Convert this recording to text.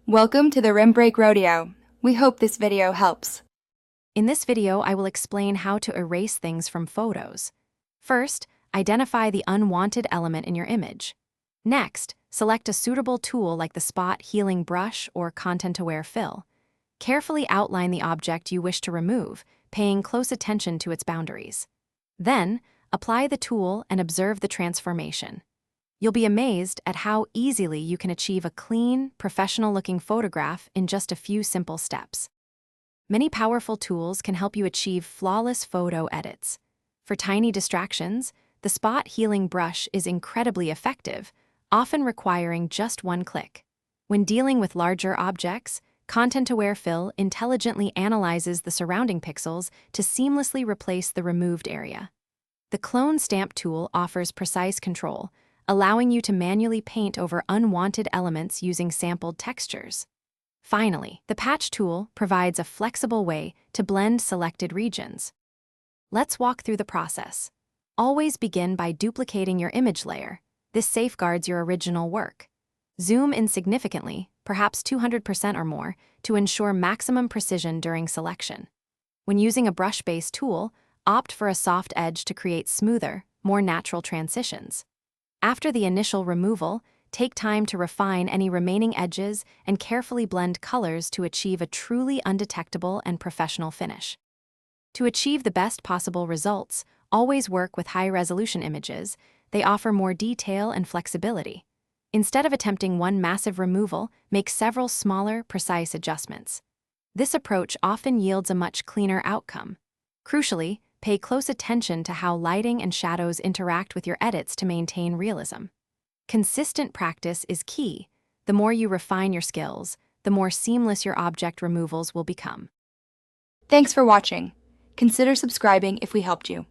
Welcome to the Rim Break Rodeo. We hope this video helps. In this video, I will explain how to erase things from photos. First, identify the unwanted element in your image. Next, select a suitable tool like the spot healing brush or content-aware fill. Carefully outline the object you wish to remove, paying close attention to its boundaries. Then, apply the tool and observe the transformation. You'll be amazed at how easily you can achieve a clean, professional-looking photograph in just a few simple steps. Many powerful tools can help you achieve flawless photo edits. For tiny distractions, the spot healing brush is incredibly effective, often requiring just one click. When dealing with larger objects, content-aware fill intelligently analyzes the surrounding pixels to seamlessly replace the removed area. The clone stamp tool offers precise control, allowing you to manually paint over unwanted elements using sampled textures. Finally, the patch tool provides a flexible way to blend selected regions. Let's walk through the process. Always begin by duplicating your image layer. This safeguards your original work. Zoom in significantly, perhaps 200% or more, to ensure maximum precision during selection. When using a brush-based tool, opt for a soft edge to create smoother, more natural transitions. After the initial removal, take time to refine any remaining edges and carefully blend colors to achieve a truly undetectable and professional finish. To achieve the best possible results, always work with high-resolution images. They offer more detail and flexibility. Instead of attempting one massive removal, make several smaller, precise adjustments. This approach often yields a much cleaner outcome. Crucially, pay close attention to how lighting and shadows interact with your edits to maintain realism. Consistent practice is key. The more you refine your skills, the more seamless your object removals will become. Thanks for watching. Consider subscribing if we helped you.